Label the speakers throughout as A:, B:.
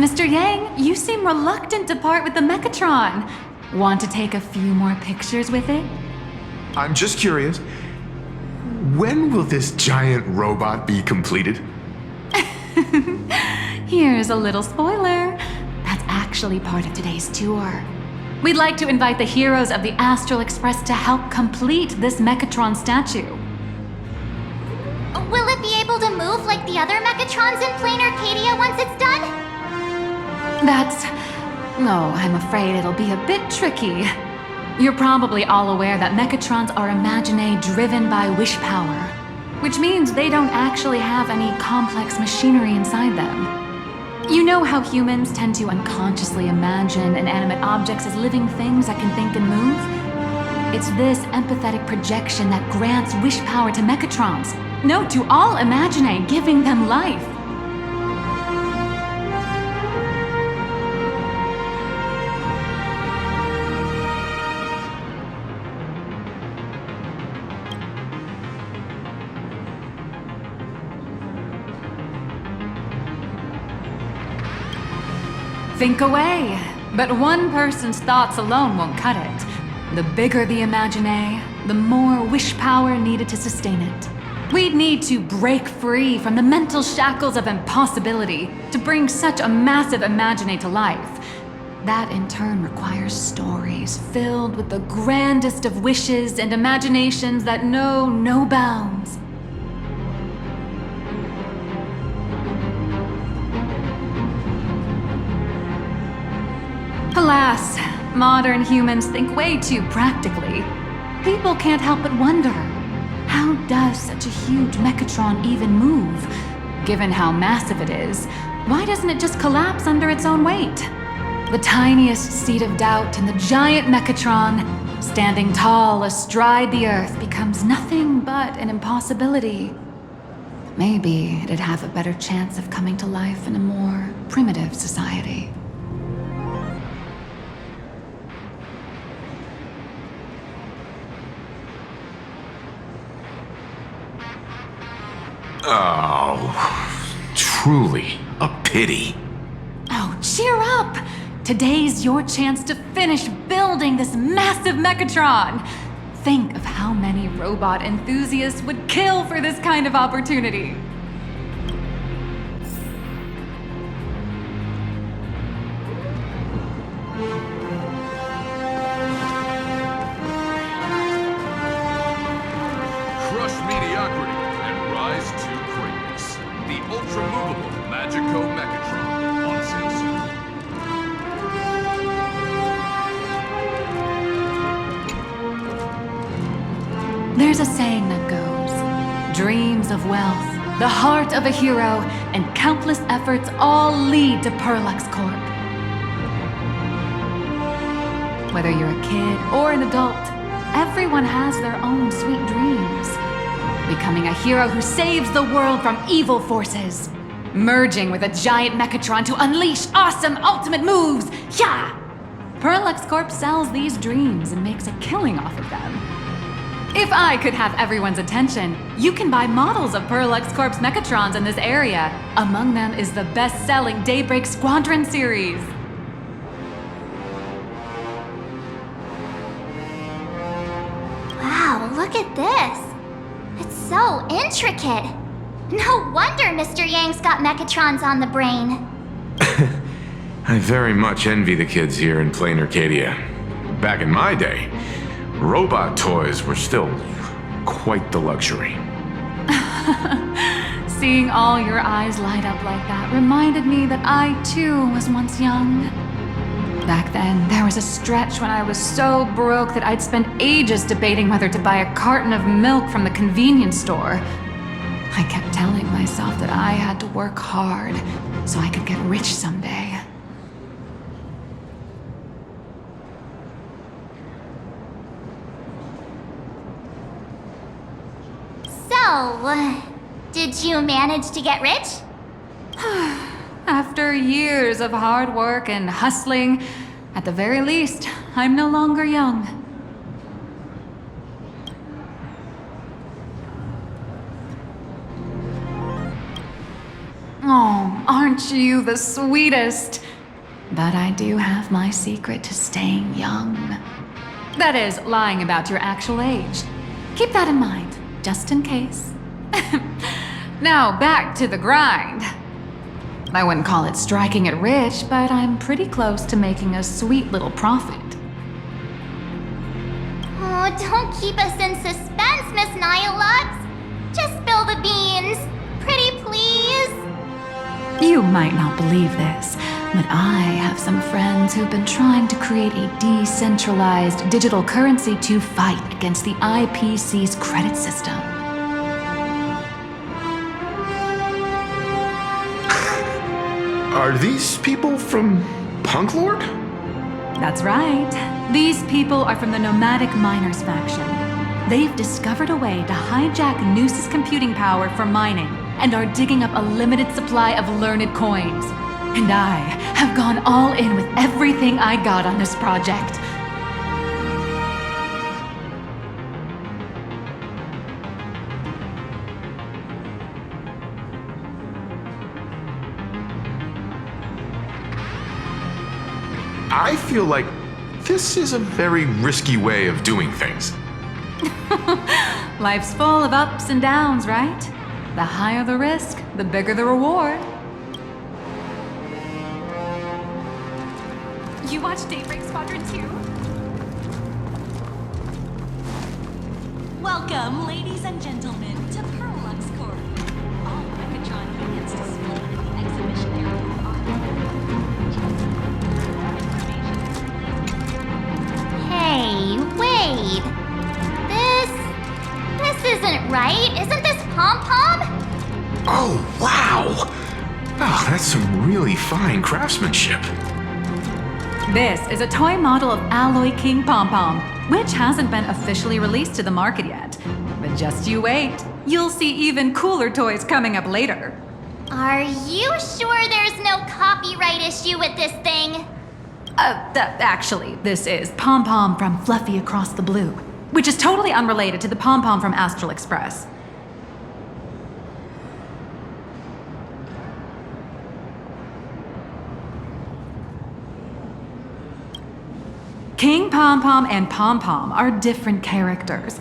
A: Mr. Yang, you seem reluctant to part with the Mechatron. Want to take a few more pictures with it?
B: I'm just curious. When will this giant robot be completed?
A: Here's a little spoiler. That's actually part of today's tour. We'd like to invite the heroes of the Astral Express to help complete this Mechatron statue.
C: Will it be able to move like the other Mechatrons in Plain Arcadia once it's done?
A: Oh, I'm afraid it'll be a bit tricky. You're probably all aware that Mechatrons are imaginae driven by wish power, which means they don't actually have any complex machinery inside them. You know how humans tend to unconsciously imagine inanimate objects as living things that can think and move? It's this empathetic projection that grants wish power to Mechatrons. No, to all imaginae, giving them life. Think away. But one person's thoughts alone won't cut it. The bigger the imaginae, the more wish power needed to sustain it. We'd need to break free from the mental shackles of impossibility to bring such a massive imaginae to life. That in turn requires stories filled with the grandest of wishes and imaginations that know no bounds. Alas, modern humans think way too practically. People can't help but wonder, how does such a huge Mechatron even move? Given how massive it is, why doesn't it just collapse under its own weight? The tiniest seed of doubt in the giant Mechatron, standing tall astride the Earth, becomes nothing but an impossibility. Maybe it'd have a better chance of coming to life in a more primitive society.
B: Oh, truly a pity.
A: Oh, cheer up! Today's your chance to finish building this massive Mechatron! Think of how many robot enthusiasts would kill for this kind of opportunity.
D: Crush mediocrity and rise to greatness. The ultra-movable Magico Mechatron on sale soon.
A: There's a saying that goes, dreams of wealth, the heart of a hero, and countless efforts all lead to Perlux Corp. Whether you're a kid or an adult, everyone has their own sweet dreams. Becoming a hero who saves the world from evil forces. Merging with a giant Mechatron to unleash awesome ultimate moves. Yeah! Perlux Corp sells these dreams and makes a killing off of them. If I could have everyone's attention, you can buy models of Perlux Corp's Mechatrons in this area. Among them is the best-selling Daybreak Squadron series.
C: Wow, look at this. It's so intricate. No wonder Mr. Yang's got Mechatrons on the brain.
B: I very much envy the kids here in Plain Arcadia. Back in my day, robot toys were still quite the luxury.
A: Seeing all your eyes light up like that reminded me that I too was once young. Back then, there was a stretch when I was so broke that I'd spend ages debating whether to buy a carton of milk from the convenience store. I kept telling myself that I had to work hard so I could get rich someday.
C: So, did you manage to get rich?
A: After years of hard work and hustling, at the very least, I'm no longer young. aren't you the sweetest? But I do have my secret to staying young. That is, lying about your actual age. Keep that in mind, just in case. Now, back to the grind. I wouldn't call it striking it rich, but I'm pretty close to making a sweet little profit.
C: Oh, don't keep us in suspense, Miss Nihilux. Just spill the beans. Pretty please.
A: You might not believe this, but I have some friends who've been trying to create a decentralized digital currency to fight against the IPC's credit system.
B: Are these people from Punk Lord?
A: That's right. These people are from the Nomadic Miners faction. They've discovered a way to hijack Noose's computing power for mining and are digging up a limited supply of learned coins. And I have gone all in with everything I got on this project.
B: I feel like this is a very risky way of doing things.
A: Life's full of ups and downs, right? The higher the risk, the bigger the reward. You watch Daybreak Squadron 2?
E: Welcome, ladies and gentlemen, to Perlux Corp. All Megatron units displayed in the exhibition area are
C: Hey, wait. This isn't right. Isn't this Pom Pom?
B: Oh, wow! Oh, that's some really fine craftsmanship.
A: This is a toy model of Alloy King Pom Pom, which hasn't been officially released to the market yet. But just you wait. You'll see even cooler toys coming up later.
C: Are you sure there's no copyright issue with this thing?
A: Actually, this is Pom Pom from Fluffy Across the Blue, which is totally unrelated to the Pom Pom from Astral Express. King Pom Pom and Pom Pom are different characters.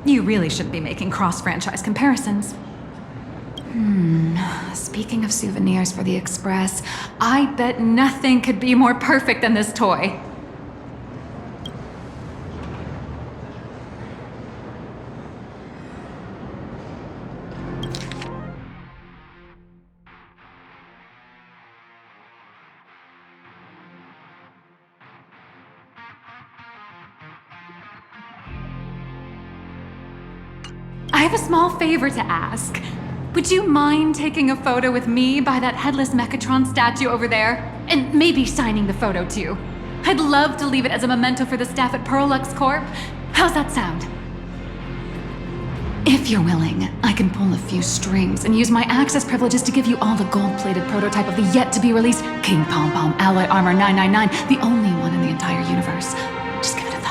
A: You really shouldn't be making cross-franchise comparisons. Speaking of souvenirs for the Express, I bet nothing could be more perfect than this toy. I have a small favor to ask. Would you mind taking a photo with me by that headless Mechatron statue over there? And maybe signing the photo too. I'd love to leave it as a memento for the staff at Perlux Corp. How's that sound? If you're willing, I can pull a few strings and use my access privileges to give you all the gold-plated prototype of the yet-to-be-released King Pom Pom Alloy Armor 999, the only one in the entire universe. Just give it a thought.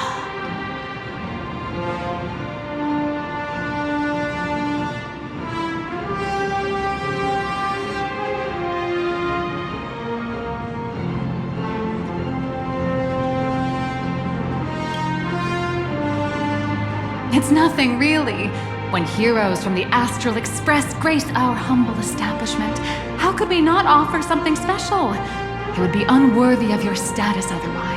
A: It's nothing, really. When heroes from the Astral Express grace our humble establishment, how could we not offer something special? It would be unworthy of your status otherwise.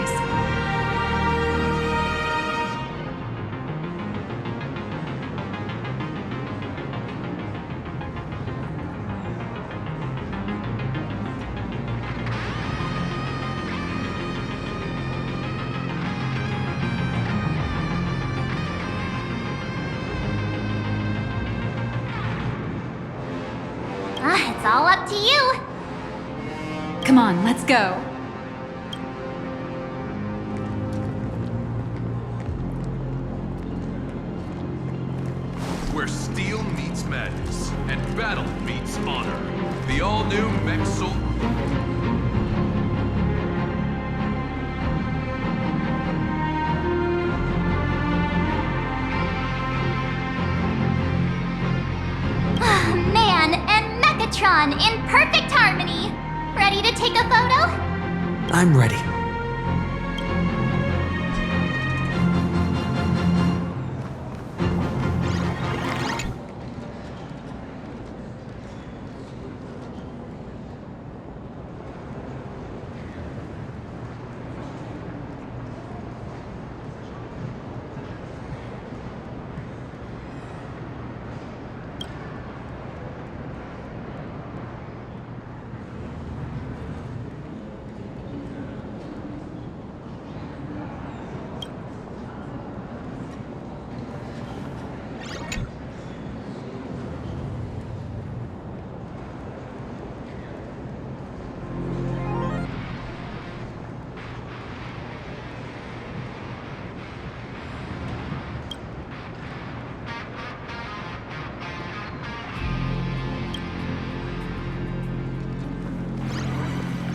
C: It's all up to you.
A: Come on, let's go.
D: Where steel meets madness and battle meets honor. The all-new Mech Soul.
C: Man, and Mechatron in perfect harmony. Ready to take a photo?
F: I'm ready.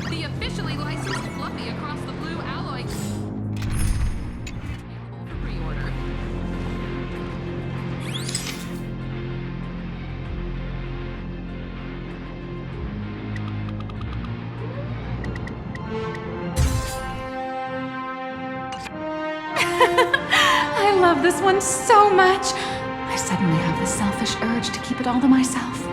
G: The officially licensed Fluffy across the blue alloy. Available for pre-order.
A: I love this one so much. I suddenly have the selfish urge to keep it all to myself.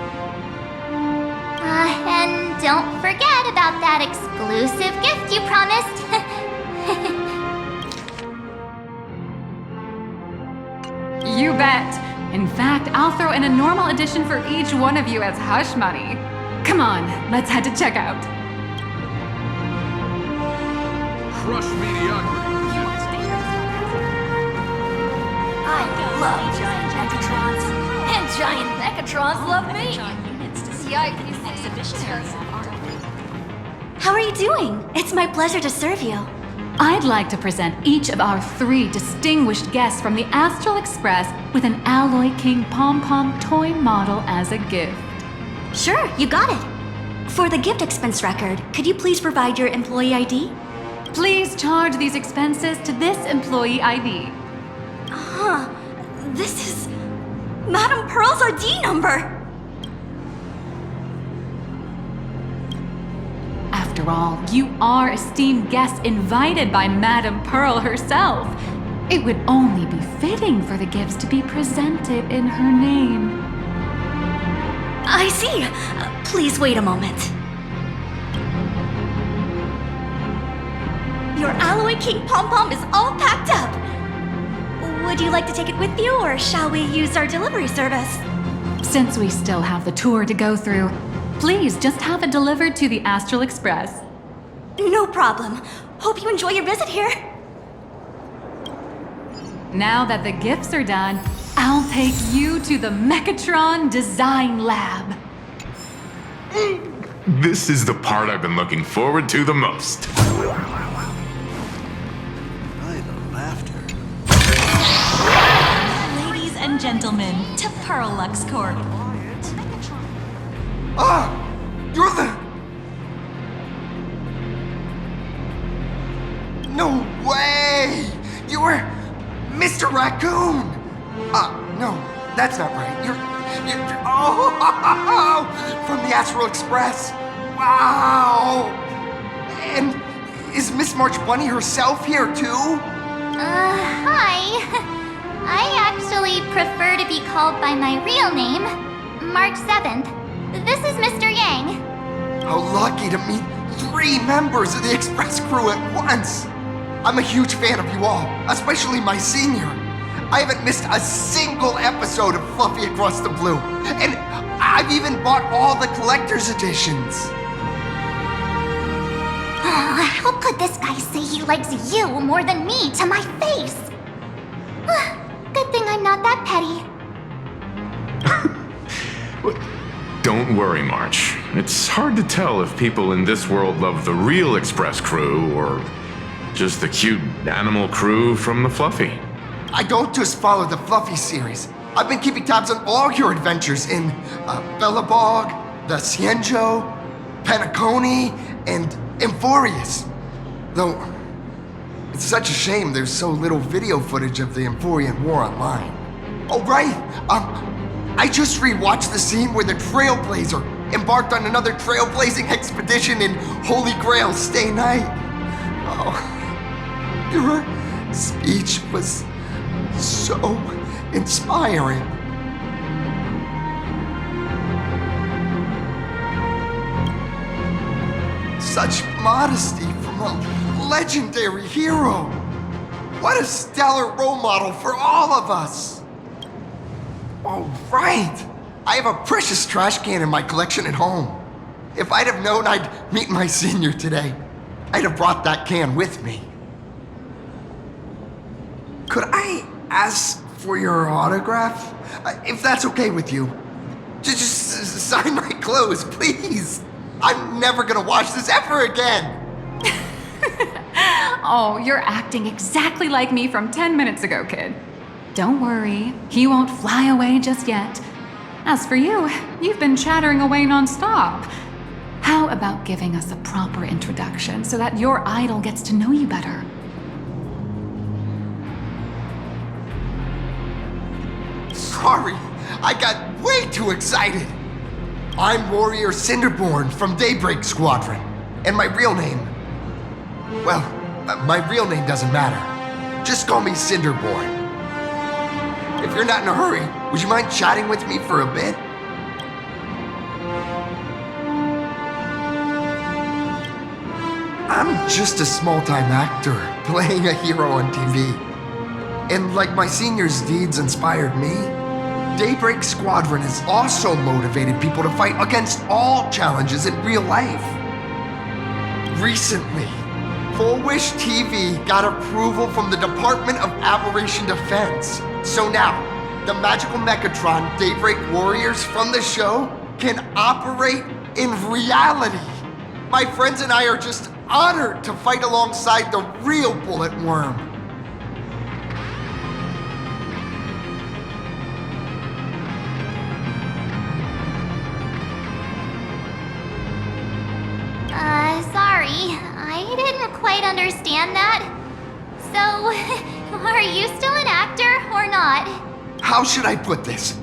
C: And don't forget about that exclusive gift you promised.
A: You bet. In fact, I'll throw in a normal edition for each one of you as hush money. Come on, let's head to checkout.
D: Crush mediocrity.
E: I love giant Mechatrons. And giant Mechatrons love me. Exhibition area art.
H: How are you doing? It's my pleasure to serve you.
A: I'd like to present each of our 3 distinguished guests from the Astral Express with an Alloy King pom-pom toy model as a gift.
H: Sure, you got it. For the gift expense record, could you please provide your employee ID?
A: Please charge these expenses to this employee ID.
H: Huh. This is Madame Pearl's ID number.
A: After all, you are esteemed guests invited by Madame Pearl herself. It would only be fitting for the gifts to be presented in her name.
H: I see. Please wait a moment. Your Alloy King pom-pom is all packed up. Would you like to take it with you, or shall we use our delivery service?
A: Since we still have the tour to go through, please just have it delivered to the Astral Express.
H: No problem. Hope you enjoy your visit here.
A: Now that the gifts are done, I'll take you to the Mechatron Design Lab.
B: This is the part I've been looking forward to the most.
E: Ladies and gentlemen, to Perlux Corp.
I: Ah! You're the... No way! You were Mr. Raccoon! No, that's not right. You're oh! From the Astral Express! Wow! And is Miss March Bunny herself here too?
C: Hi. I actually prefer to be called by my real name, March 7th. This is Mr. Yang.
I: How lucky to meet 3 members of the Express crew at once! I'm a huge fan of you all, especially my senior. I haven't missed a single episode of Fluffy Across the Blue, and I've even bought all the collector's editions.
C: How could this guy say he likes you more than me to my face? Good thing I'm not that petty.
B: Don't worry, March. It's hard to tell if people in this world love the real Express crew or just the cute animal crew from the Fluffy.
I: I don't just follow the Fluffy series. I've been keeping tabs on all your adventures in Bellabog, the Cienjo, Penacony, and Emphorius. Though, it's such a shame there's so little video footage of the Emphorian War online. Oh, right! I just rewatched the scene where the Trailblazer embarked on another trailblazing expedition in Holy Grail Stay Night. Oh, your speech was so inspiring. Such modesty from a legendary hero. What a stellar role model for all of us. Oh, right. I have a precious trash can in my collection at home. If I'd have known I'd meet my senior today, I'd have brought that can with me. Could I ask for your autograph? If that's okay with you. Just sign my clothes, please. I'm never gonna watch this ever again.
A: Oh, you're acting exactly like me from 10 minutes ago, kid. Don't worry, he won't fly away just yet. As for you, you've been chattering away nonstop. How about giving us a proper introduction so that your idol gets to know you better?
I: Sorry, I got way too excited. I'm Warrior Cinderborn from Daybreak Squadron, and my real name... Well, my real name doesn't matter. Just call me Cinderborn. If you're not in a hurry, would you mind chatting with me for a bit? I'm just a small-time actor playing a hero on TV. And like my senior's deeds inspired me, Daybreak Squadron has also motivated people to fight against all challenges in real life. Recently, Full Wish TV got approval from the Department of Aberration Defense. So now, the magical Mechatron Daybreak Warriors from the show can operate in reality. My friends and I are just honored to fight alongside the real Bullet Worm.
C: Sorry, I didn't quite understand that. So, are you still an actor or not?
I: How should I put this?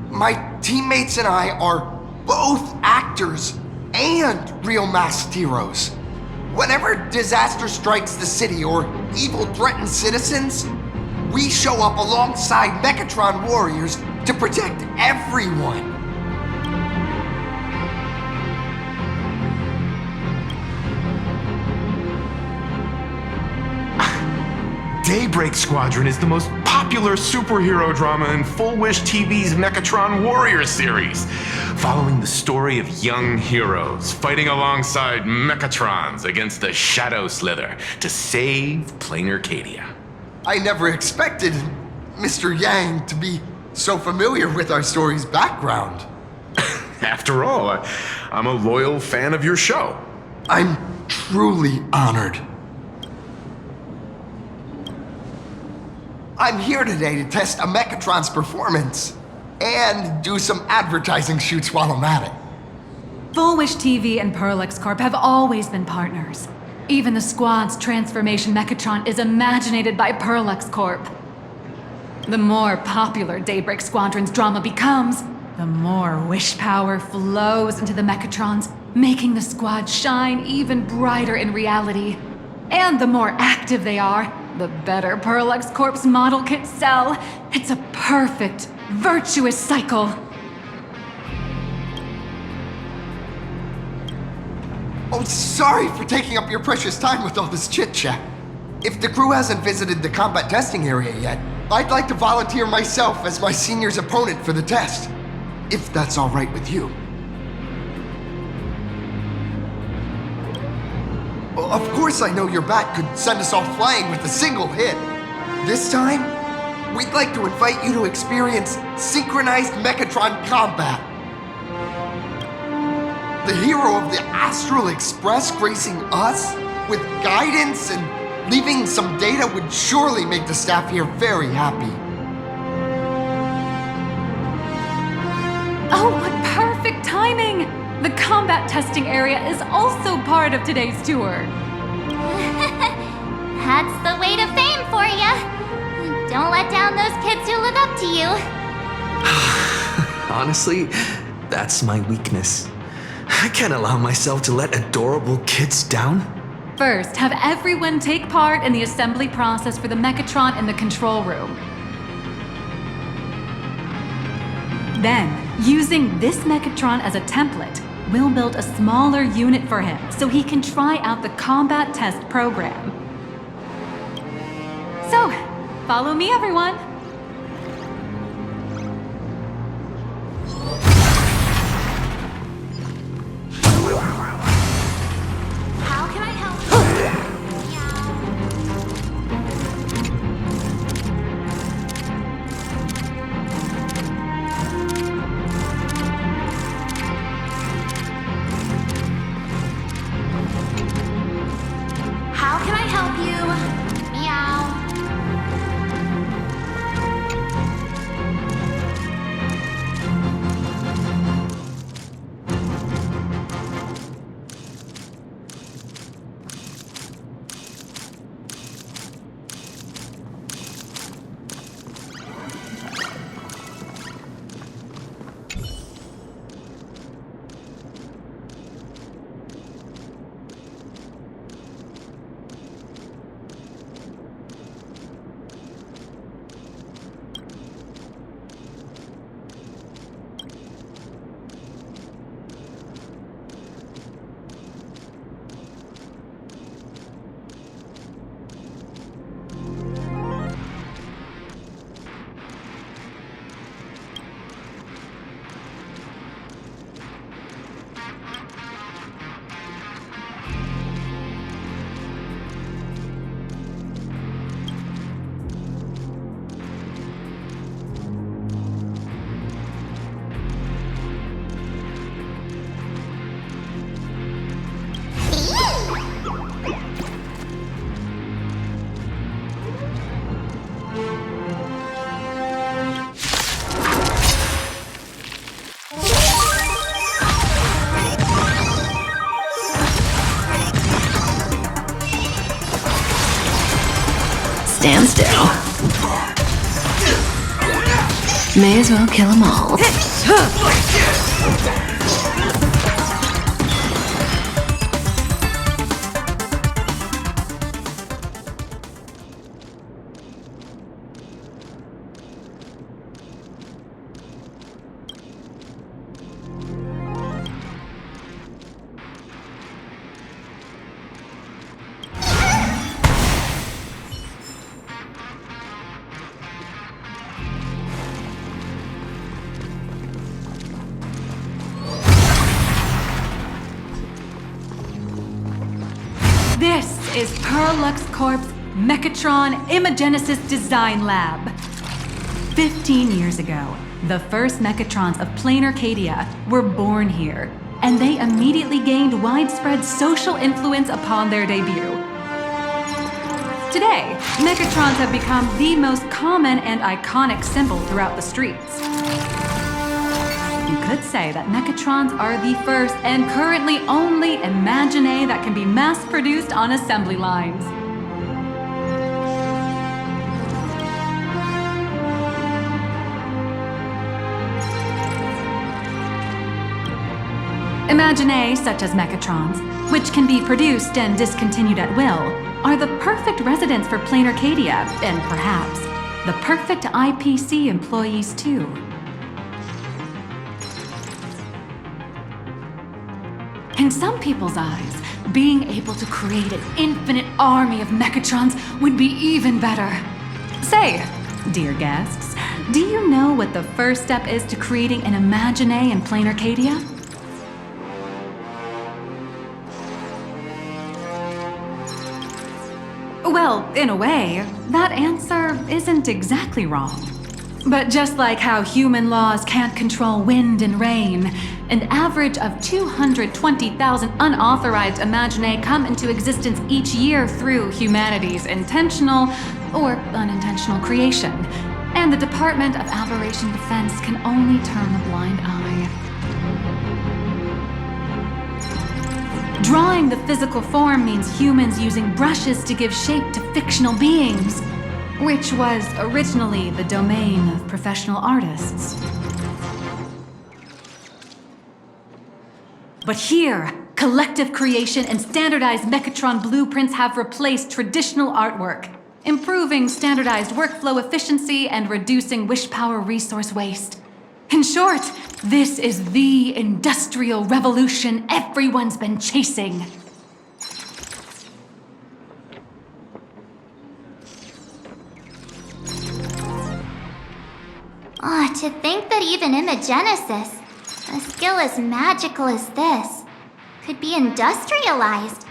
I: My teammates and I are both actors and real masked heroes. Whenever disaster strikes the city or evil threatens citizens, we show up alongside Mechatron warriors to protect everyone.
B: Daybreak Squadron is the most popular superhero drama in Full Wish TV's Mechatron Warrior series, following the story of young heroes fighting alongside Mechatrons against the Shadow Slither to save Plain Arcadia.
I: I never expected Mr. Yang to be so familiar with our story's background.
B: After all, I'm a loyal fan of your show.
I: I'm truly honored. I'm here today to test a Mechatron's performance and do some advertising shoots while I'm at it.
A: Full Wish TV and Parallax Corp have always been partners. Even the squad's transformation Mechatron is imaginated by Parallax Corp. The more popular Daybreak Squadron's drama becomes, the more wish power flows into the Mechatrons, making the squad shine even brighter in reality. And the more active they are, the better Parallax Corp's model kits sell. It's a perfect, virtuous cycle.
I: Oh, sorry for taking up your precious time with all this chit-chat. If the crew hasn't visited the combat testing area yet, I'd like to volunteer myself as my senior's opponent for the test, if that's all right with you. Well, of course I know your bat could send us all flying with a single hit. This time, we'd like to invite you to experience synchronized Mechatron combat. The hero of the Astral Express gracing us with guidance and leaving some data would surely make the staff here very happy.
A: Oh, what perfect timing! The combat testing area is also part of today's tour.
C: That's the way to fame for ya. Don't let down those kids who look up to you.
F: Honestly, that's my weakness. I can't allow myself to let adorable kids down.
A: First, have everyone take part in the assembly process for the Mechatron in the control room. Then, using this Mechatron as a template, we'll build a smaller unit for him so he can try out the combat test program. So, follow me, everyone.
C: How can I help you? How can I help you? Meow.
J: Stand still. May as well kill them all.
A: This is Parallax Corp's Mechatron Imagenesis Design Lab. 15 years ago, the first Mechatrons of Plain Arcadia were born here, and they immediately gained widespread social influence upon their debut. Today, Mechatrons have become the most common and iconic symbol throughout the streets. You could say that Mechatrons are the first and currently only Imagine that can be mass-produced on assembly lines. Imagine such as Mechatrons, which can be produced and discontinued at will, are the perfect residents for Plain Arcadia, and perhaps the perfect IPC employees too. In some people's eyes, being able to create an infinite army of Mechatrons would be even better. Say, dear guests, do you know what the first step is to creating an Imagine in Plain Arcadia? Well, in a way, that answer isn't exactly wrong. But just like how human laws can't control wind and rain, an average of 220,000 unauthorized Imagine come into existence each year through humanity's intentional or unintentional creation, and the Department of Aberration Defense can only turn a blind eye. Drawing the physical form means humans using brushes to give shape to fictional beings, which was originally the domain of professional artists. But here, collective creation and standardized Mechatron blueprints have replaced traditional artwork, improving standardized workflow efficiency and reducing wish power resource waste. In short, this is the industrial revolution everyone's been chasing.
C: Oh, to think that even Imogenesis, a skill as magical as this, could be industrialized.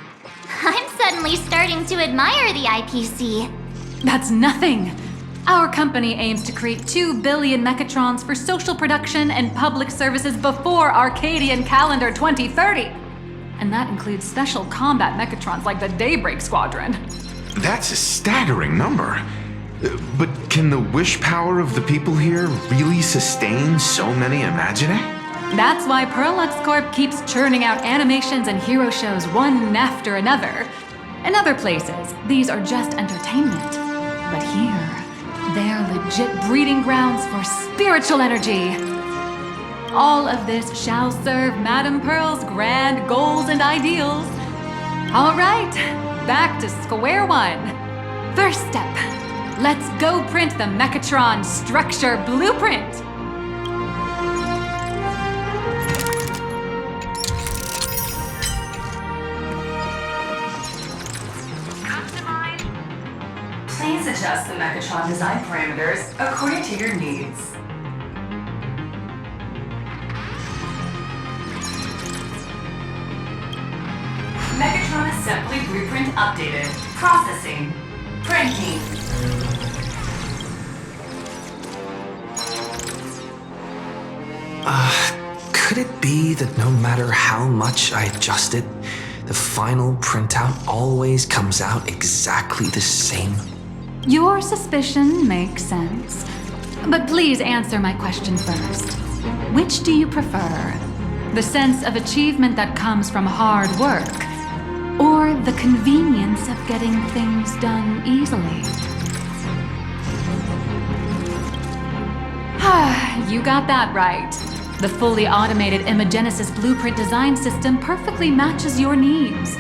C: I'm suddenly starting to admire the IPC.
A: That's nothing. Our company aims to create 2 billion Mechatrons for social production and public services before Arcadian calendar 2030. And that includes special combat Mechatrons like the Daybreak Squadron.
B: That's a staggering number. But can the wish power of the people here really sustain so many Imaginae?
A: That's why Perlux Corp keeps churning out animations and hero shows one after another. In other places, these are just entertainment. But here, they're legit breeding grounds for spiritual energy. All of this shall serve Madame Pearl's grand goals and ideals. All right, back to square one. First step, let's go print the Mechatron structure blueprint.
J: Please adjust the Mechatron design parameters according to your needs. Megatron assembly blueprint updated. Processing. Printing.
F: Could it be that no matter how much I adjust it, the final printout always comes out exactly the same?
A: Your suspicion makes sense. But please answer my question first. Which do you prefer? The sense of achievement that comes from hard work, or the convenience of getting things done easily? You got that right. The fully automated Imogenesis blueprint design system perfectly matches your needs.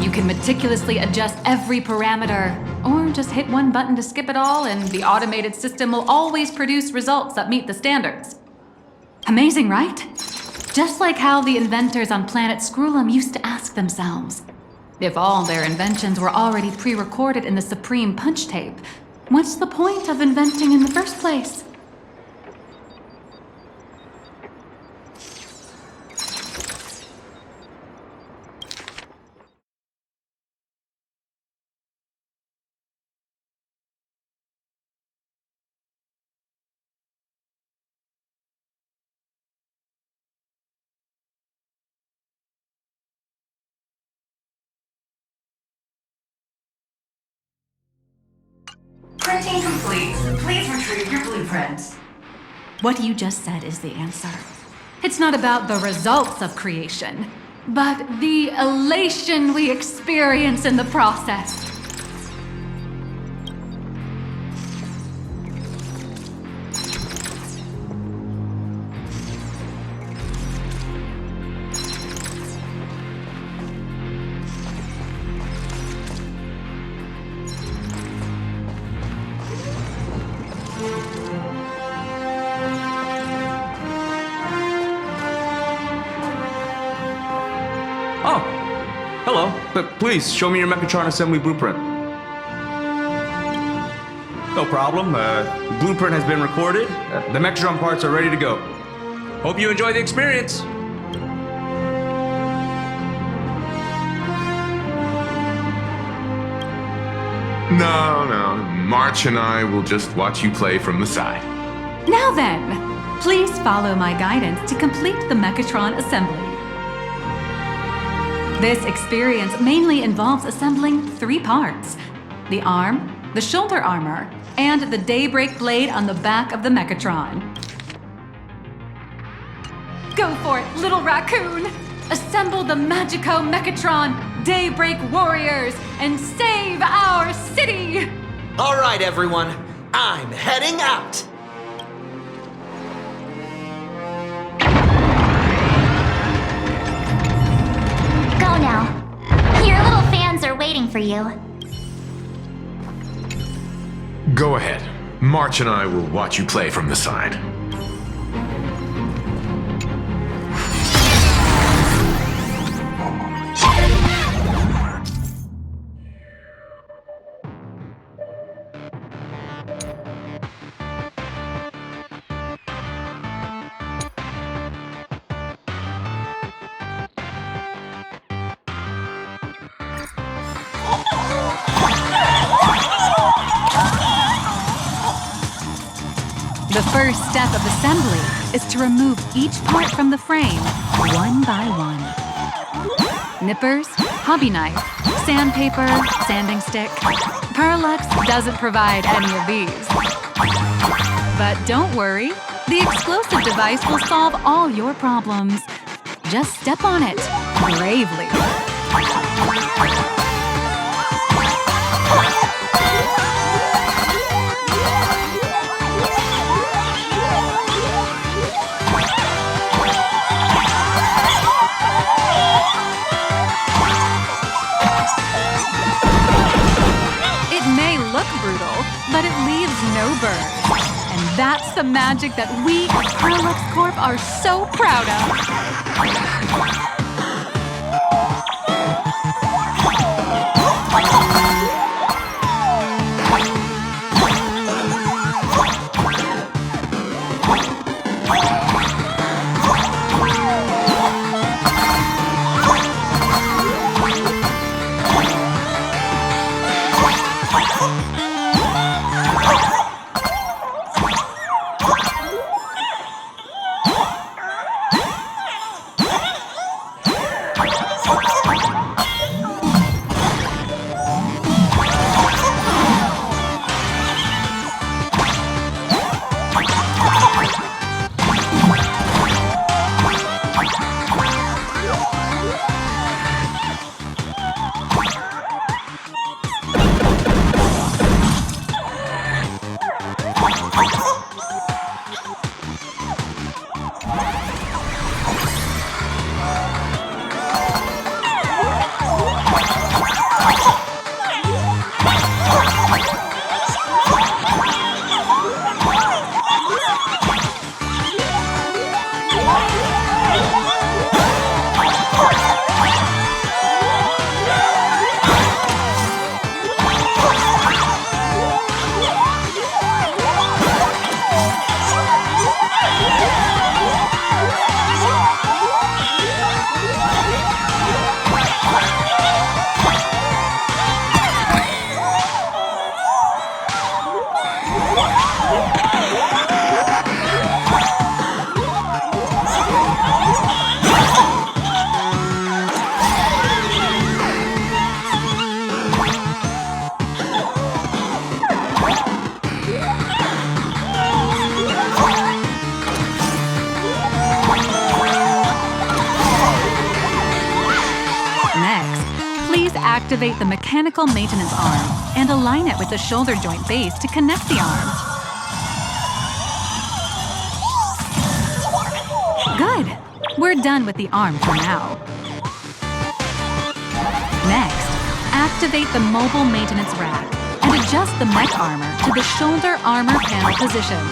A: You can meticulously adjust every parameter, or just hit one button to skip it all, and the automated system will always produce results that meet the standards. Amazing, right? Just like how the inventors on planet Skrullum used to ask themselves, if all their inventions were already pre-recorded in the Supreme Punch Tape, what's the point of inventing in the first place?
J: Printing complete. Please retrieve your blueprint.
A: What you just said is the answer. It's not about the results of creation, but the elation we experience in the process.
K: Oh, hello. But please, show me your Mechatron assembly blueprint. No problem. Blueprint has been recorded. The Mechatron parts are ready to go. Hope you enjoy the experience.
B: No. March and I will just watch you play from the side.
A: Now then, please follow my guidance to complete the Mechatron assembly. This experience mainly involves assembling 3 parts: the arm, the shoulder armor, and the Daybreak blade on the back of the Mechatron. Go for it, little raccoon! Assemble the Magico Mechatron Daybreak Warriors and save our city!
L: All right, everyone. I'm heading out.
C: for you.
B: Go ahead. March and I will watch you play from the side.
A: The first step of assembly is to remove each part from the frame, one by one. Nippers, hobby knife, sandpaper, sanding stick. Parallax doesn't provide any of these. But don't worry, the explosive device will solve all your problems. Just step on it, bravely. But it leaves no burn. And that's the magic that we at Parallax Corp are so proud of. Activate the mechanical maintenance arm and align it with the shoulder joint base to connect the arm. Good! We're done with the arm for now. Next, activate the mobile maintenance rack and adjust the mech armor to the shoulder armor panel position.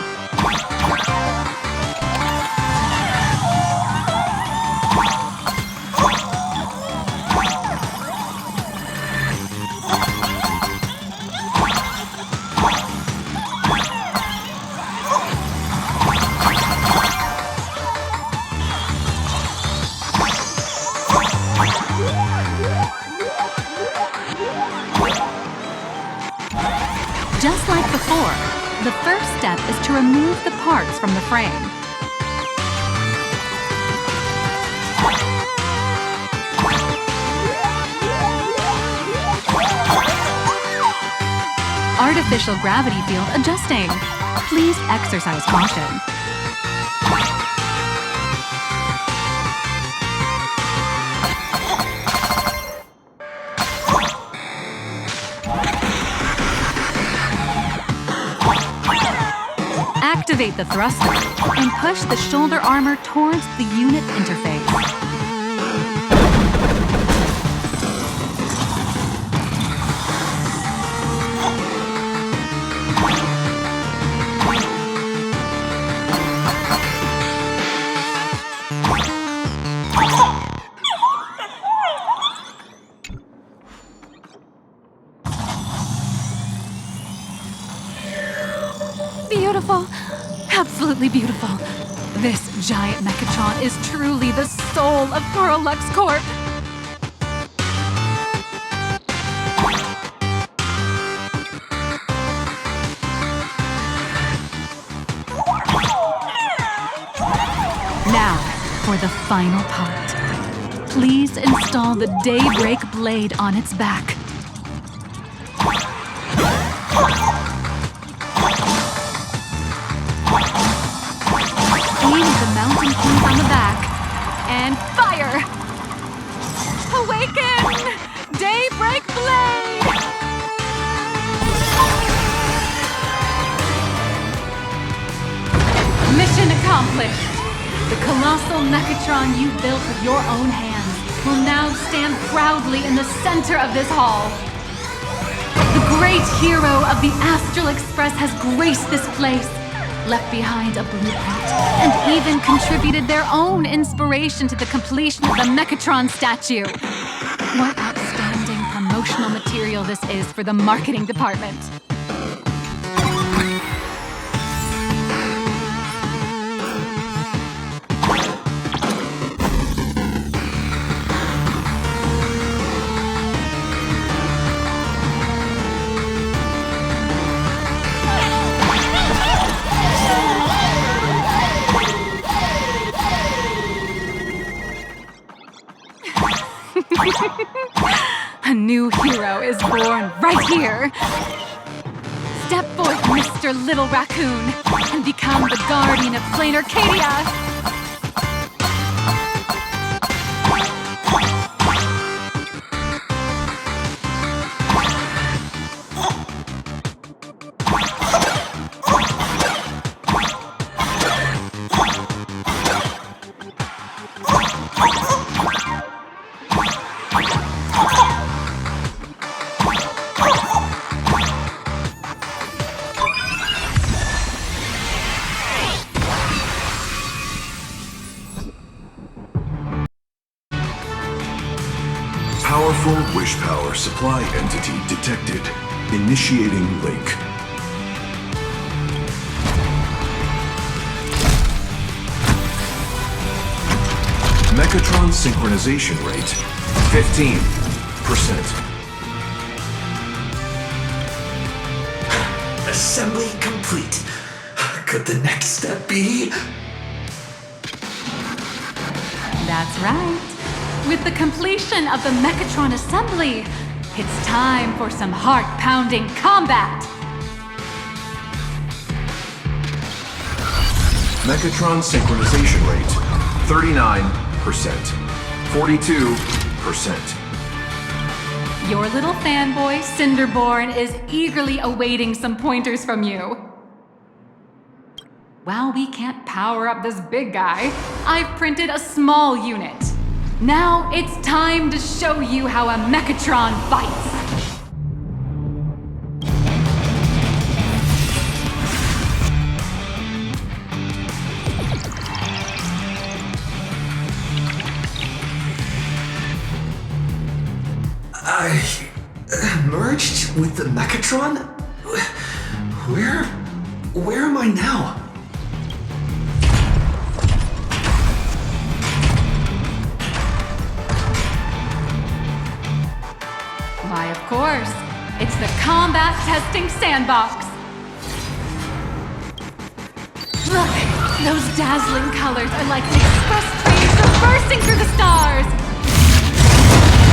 A: Just like before, the first step is to remove the parts from the frame. Artificial gravity field adjusting. Please exercise caution. Activate the thruster and push the shoulder armor towards the unit interface. absolutely beautiful. This giant Mechatron is truly the soul of Perlux Corp. Now, for the final part. Please install the Daybreak blade on its back. Aim the mountain keys on the back, and fire! Awaken! Daybreak blade! Mission accomplished! The colossal Mechatron you built with your own hands will now stand proudly in the center of this hall. The great hero of the Astral Express has graced this place, left behind a blueprint, and even contributed their own inspiration to the completion of the Mechatron statue. What outstanding promotional material this is for the marketing department. A new hero is born right here. Step forth, Mr. Little Raccoon, and become the guardian of Plain Arcadia.
M: Powerful wish power supply entity detected. Initiating link. Mechatron synchronization rate 15%.
F: Assembly complete. Could the next step be?
A: That's right. With the completion of the Mechatron assembly, it's time for some heart-pounding combat!
M: Mechatron synchronization rate 39%. 42%.
A: Your little fanboy, Cinderborn, is eagerly awaiting some pointers from you. While we can't power up this big guy, I've printed a small unit. Now it's time to show you how a Mechatron fights.
F: I merged with the Mechatron? Where am I now?
A: Why, of course. It's the combat testing sandbox. Look, those dazzling colors are like an express train traversing through the stars.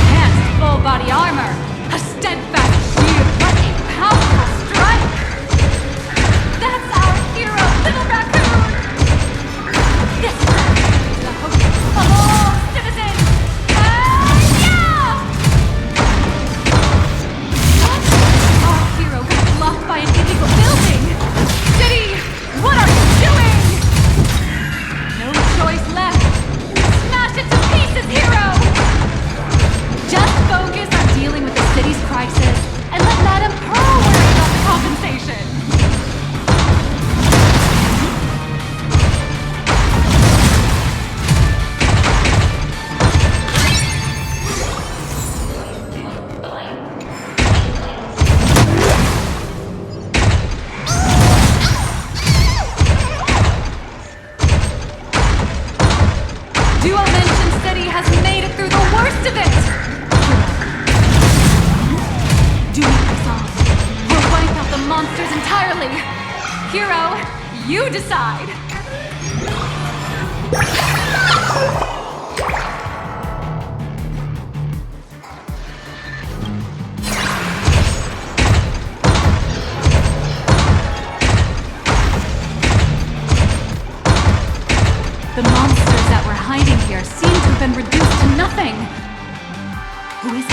A: Enhanced full body armor, a steadfast shield, what a powerful strike. That's our hero, Little Raccoon. This is the hope of all citizens. Blocked by an illegal building! City, what are you doing? No choice left. Smash it to pieces, hero! Just focus on dealing with the city's crisis and let Madame Pearl worry about the compensation. Duo Dimension City has made it through the worst of it! Do we press on, or wipe out the monsters entirely? Hero, you decide! The monsters that were hiding here seem to have been reduced to nothing. Who is it?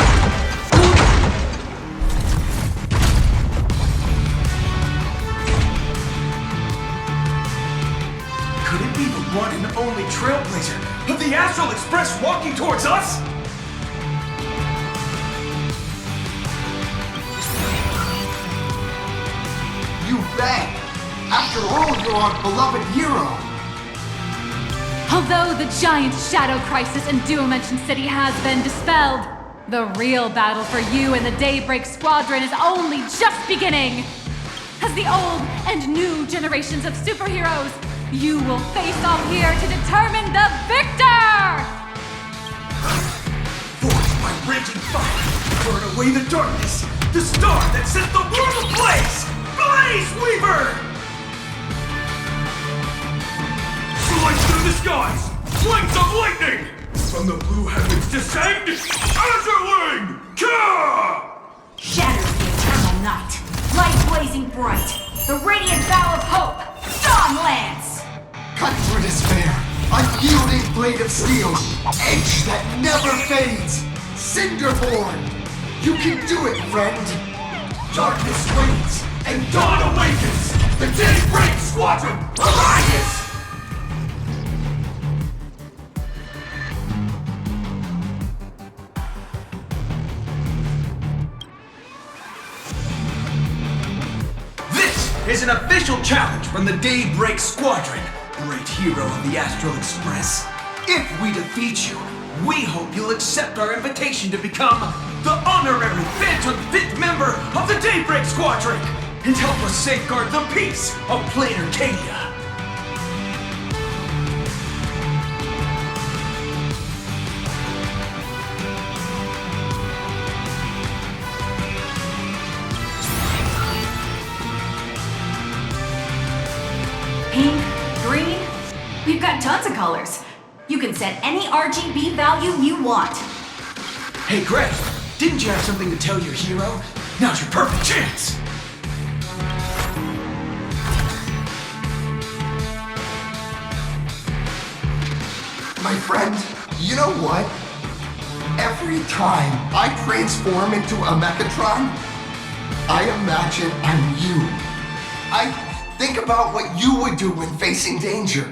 N: Could it be the one and only trailblazer of the Astral Express walking towards us?
I: You bet! After all, you're our beloved hero!
A: Although the giant shadow crisis in Duo Dimension City has been dispelled, the real battle for you and the Daybreak Squadron is only just beginning! As the old and new generations of superheroes, you will face off here to determine the victor!
N: Forged by raging fire, burn away the darkness, the star that set the world ablaze! Blaze Weaver! Slice through the skies! Flames of lightning! From the blue heavens descend! Azurling! Ka!
J: Shatters the eternal night. Light blazing bright. The radiant vow of hope. Dawn lands!
I: Cut through despair! Unyielding blade of steel! Edge that never fades! Cinderborn! You can do it, friend! Darkness waits, and dawn awakens! The Daybreak Squadron arises!
N: Is an official challenge from the Daybreak Squadron, great hero of the Astral Express. If we defeat you, we hope you'll accept our invitation to become the honorary Phantom 5th member of the Daybreak Squadron and help us safeguard the peace of Planet Arcadia.
J: Pink, green, we've got tons of colors. You can set any RGB value you want.
N: Hey Greg, didn't you have something to tell your hero? Now's your perfect chance!
I: My friend, you know what? Every time I transform into a Mechatron, I imagine I'm you. I think about what you would do when facing danger.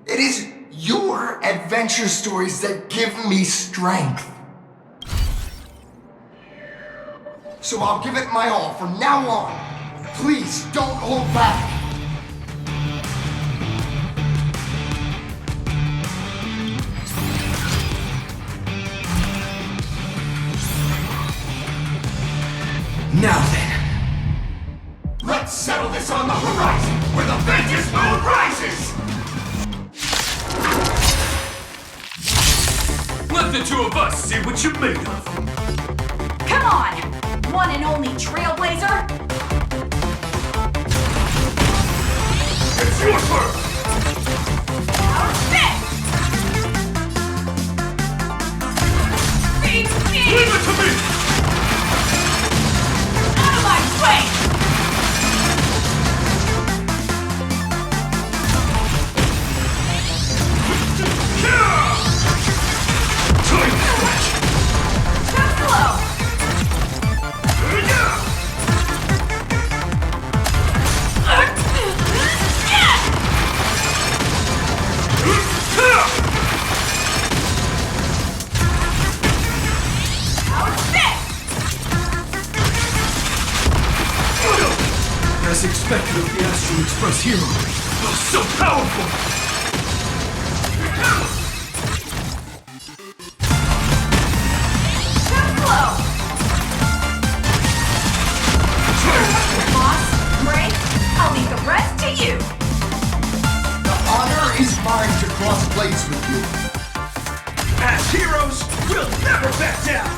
I: It is your adventure stories that give me strength. So I'll give it my all from now on. Please don't hold back.
N: Now then.
I: Let's settle this on the horizon, where the vengeance moon rises!
N: Let the two of us see what you're made of.
J: Come on, one and only Trailblazer.
N: It's your turn!
J: Power spin! Speed, speed!
N: Leave it to me!
J: Out of my way!
N: As expected of the Astral Express hero. Oh, so powerful!
J: To you.
I: The honor is mine to cross blades with you.
N: Never back down!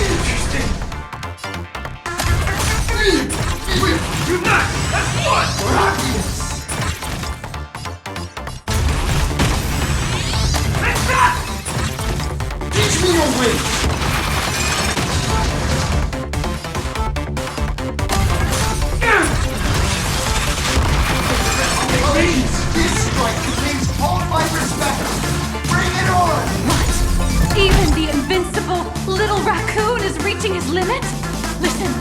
N: Interesting. Unite as one! Teach me your ways!
I: This strike contains all my respect! Bring it on!
A: What? Even the invincible little raccoon is reaching his limit? Listen,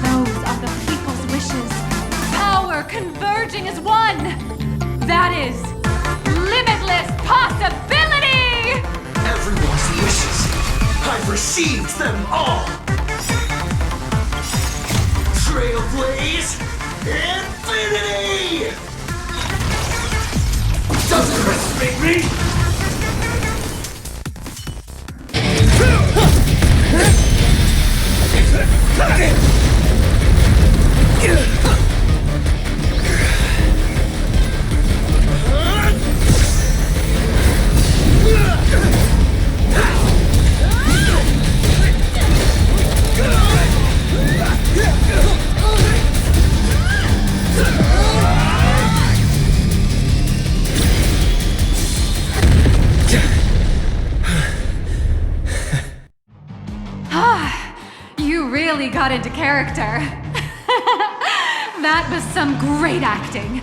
A: those are the people's wishes. Power converging as one. That is limitless possibility!
N: Everyone's wishes. I've received them all! Trailblaze Infinity! Doesn't respect me!
A: You really got into character. That was some great acting.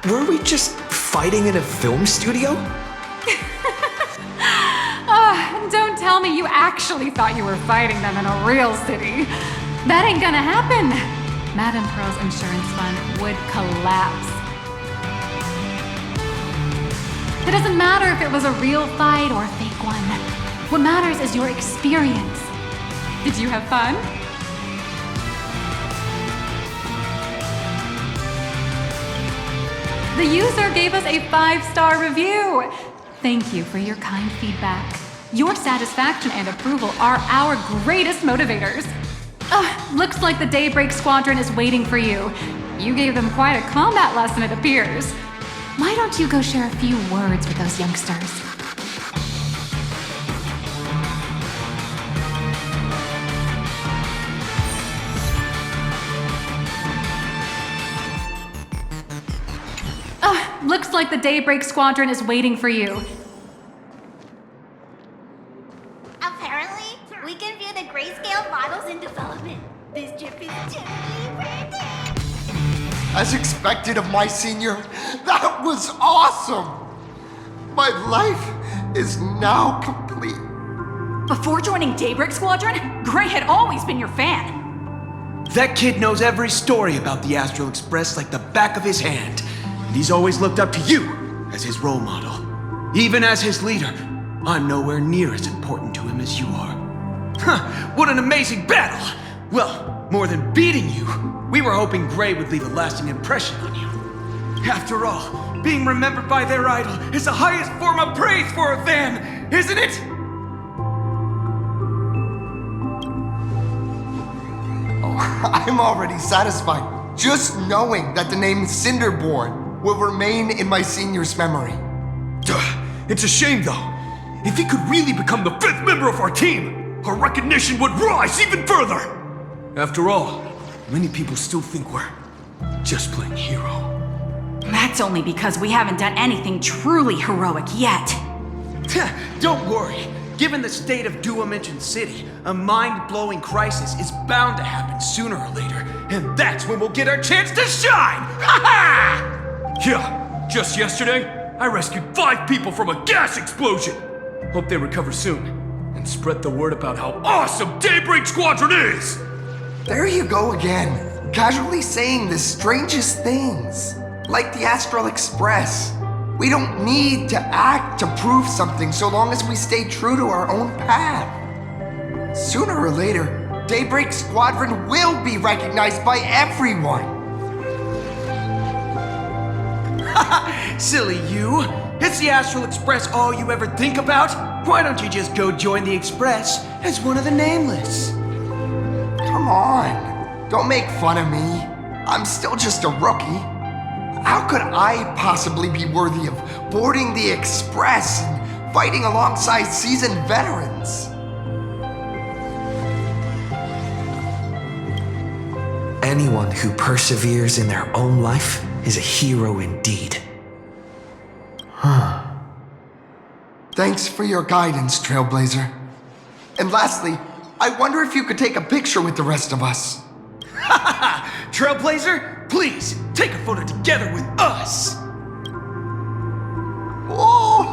F: Were we just fighting in a film studio?
A: Don't tell me you actually thought you were fighting them in a real city. That ain't gonna happen. Madame Pearl's insurance fund would collapse. It doesn't matter if it was a real fight or a fake one. What matters is your experience. Did you have fun? The user gave us a 5-star review. Thank you for your kind feedback. Your satisfaction and approval are our greatest motivators. Looks like the Daybreak Squadron is waiting for you. You gave them quite a combat lesson, it appears. Why don't you go share a few words with those youngsters? Looks like the Daybreak Squadron is waiting for you.
C: Apparently, we can view the grayscale models in development. This chip is totally pretty.
I: As expected of my senior, that was awesome! My life is now complete.
J: Before joining Daybreak Squadron, Gray had always been your fan.
N: That kid knows every story about the Astral Express like the back of his hand. And he's always looked up to you as his role model. Even as his leader, I'm nowhere near as important to him as you are. Huh, what an amazing battle! Well, more than beating you, we were hoping Gray would leave a lasting impression on you. After all, being remembered by their idol is the highest form of praise for a fan, isn't it?
I: Oh, I'm already satisfied just knowing that the name Cinderborn will remain in my senior's memory.
N: It's a shame, though. If he could really become the 5th member of our team, our recognition would rise even further. After all, many people still think we're just playing hero.
J: That's only because we haven't done anything truly heroic yet.
N: Don't worry. Given the state of Duomension City, a mind-blowing crisis is bound to happen sooner or later, and that's when we'll get our chance to shine! Ha ha! Yeah, just yesterday, I rescued 5 people from a gas explosion. Hope they recover soon, and spread the word about how awesome Daybreak Squadron is!
I: There you go again, casually saying the strangest things. Like the Astral Express. We don't need to act to prove something so long as we stay true to our own path. Sooner or later, Daybreak Squadron will be recognized by everyone.
N: Silly you! Is the Astral Express all you ever think about? Why don't you just go join the Express as one of the nameless?
I: Come on. Don't make fun of me. I'm still just a rookie. How could I possibly be worthy of boarding the Express and fighting alongside seasoned veterans?
F: Anyone who perseveres in their own life is a hero indeed.
I: Thanks for your guidance, Trailblazer. And lastly, I wonder if you could take a picture with the rest of us.
N: Trailblazer, please take a photo together with us.
I: Oh,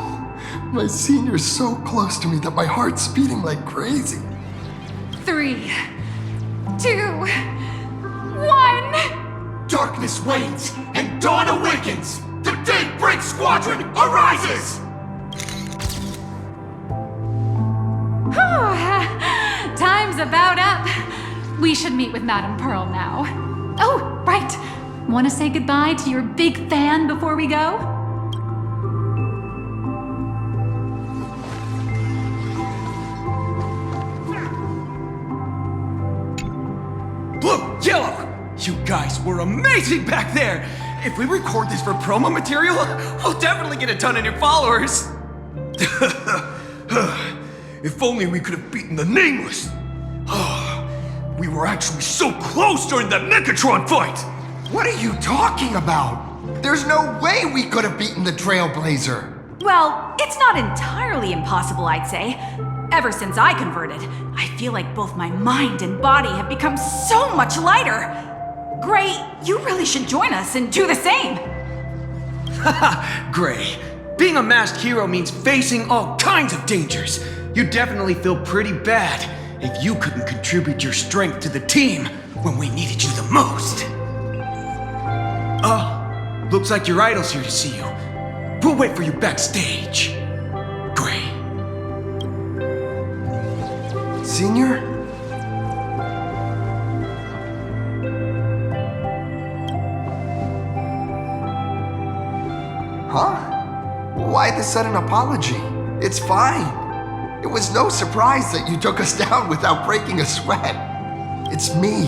I: my senior's so close to me that my heart's beating like crazy.
A: 3, 2, 1.
N: Darkness wanes and dawn awakens. The Daybreak Squadron arises.
A: Time's about up. We should meet with Madame Pearl now. Oh, right. Want to say goodbye to your big fan before we go?
N: Blue, yellow, you guys were amazing back there. If we record this for promo material, we'll definitely get a ton of new followers. If only we could have beaten the Nameless. We were actually so close during that Megatron fight.
I: What are you talking about? There's no way we could have beaten the Trailblazer.
J: Well, it's not entirely impossible, I'd say. Ever since I converted, I feel like both my mind and body have become so much lighter. Gray, you really should join us and do the same.
N: Haha, Gray. Being a masked hero means facing all kinds of dangers. You'd definitely feel pretty bad if you couldn't contribute your strength to the team when we needed you the most. Oh, looks like your idol's here to see you. We'll wait for you backstage. Gray.
I: Senior? Huh? Why the sudden apology? It's fine. It was no surprise that you took us down without breaking a sweat. It's me.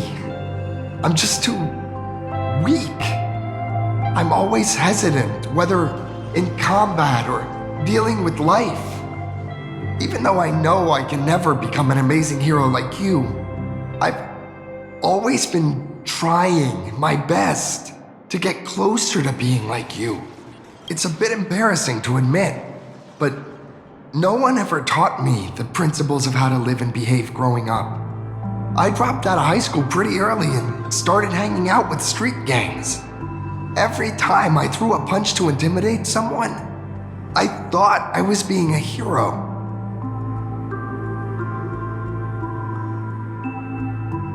I: I'm just too weak. I'm always hesitant, whether in combat or dealing with life. Even though I know I can never become an amazing hero like you, I've always been trying my best to get closer to being like you. It's a bit embarrassing to admit, but no one ever taught me the principles of how to live and behave growing up. I dropped out of high school pretty early and started hanging out with street gangs. Every time I threw a punch to intimidate someone, I thought I was being a hero.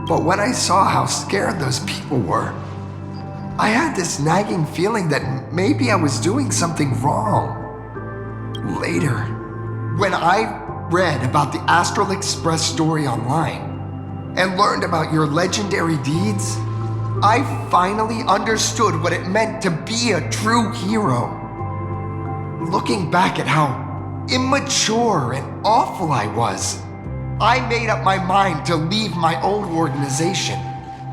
I: But when I saw how scared those people were, I had this nagging feeling that maybe I was doing something wrong. Later, when I read about the Astral Express story online and learned about your legendary deeds, I finally understood what it meant to be a true hero. Looking back at how immature and awful I was, I made up my mind to leave my old organization.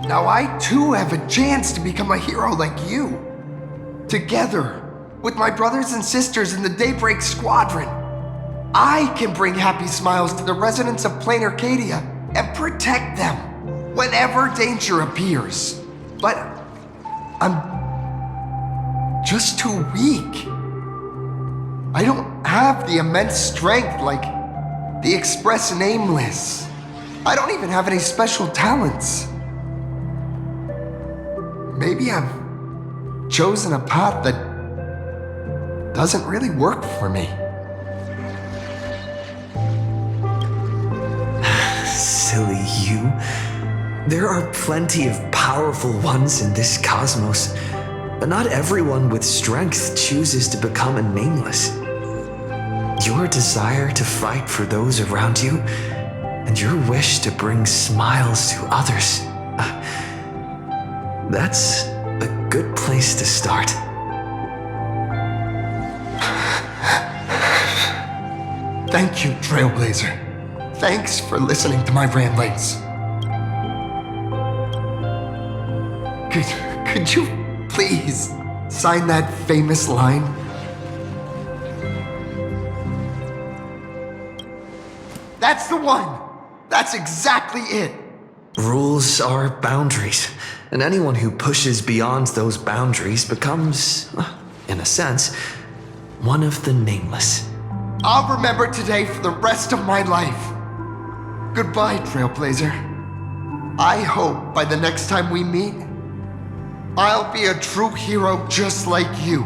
I: Now I too have a chance to become a hero like you. Together with my brothers and sisters in the Daybreak Squadron, I can bring happy smiles to the residents of Plain Arcadia and protect them whenever danger appears. But I'm just too weak. I don't have the immense strength like the Express Nameless. I don't even have any special talents. Maybe I've chosen a path that doesn't really work for me.
F: Silly you. There are plenty of powerful ones in this cosmos, but not everyone with strength chooses to become a nameless. Your desire to fight for those around you, and your wish to bring smiles to others, that's a good place to start.
I: Thank you, Trailblazer. Thanks for listening to my ramblings. Could you please sign that famous line? That's the one! That's exactly it!
F: Rules are boundaries, and anyone who pushes beyond those boundaries becomes, in a sense, one of the nameless.
I: I'll remember today for the rest of my life. Goodbye, Trailblazer. I hope by the next time we meet, I'll be a true hero just like you.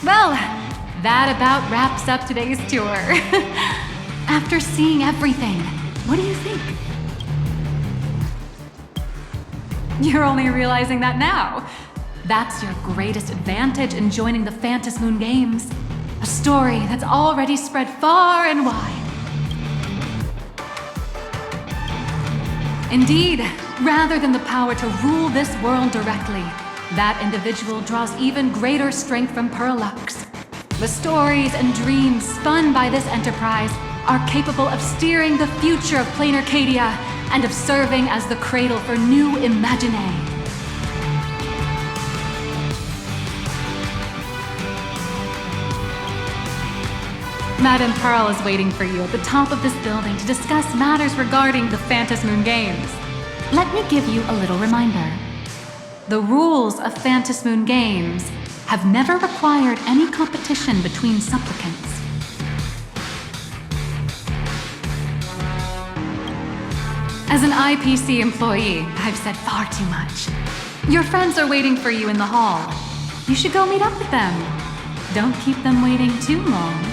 A: Well, that about wraps up today's tour. After seeing everything, what do you think? You're only realizing that now. That's your greatest advantage in joining the Phantasmoon Games. A story that's already spread far and wide. Indeed, rather than the power to rule this world directly, that individual draws even greater strength from Parallax. The stories and dreams spun by this enterprise are capable of steering the future of Plain Arcadia and of serving as the cradle for new Imaginae. Madame Pearl is waiting for you at the top of this building to discuss matters regarding the Phantasmoon Games. Let me give you a little reminder. The rules of Phantasmoon Games have never required any competition between supplicants. As an IPC employee, I've said far too much. Your friends are waiting for you in the hall. You should go meet up with them. Don't keep them waiting too long.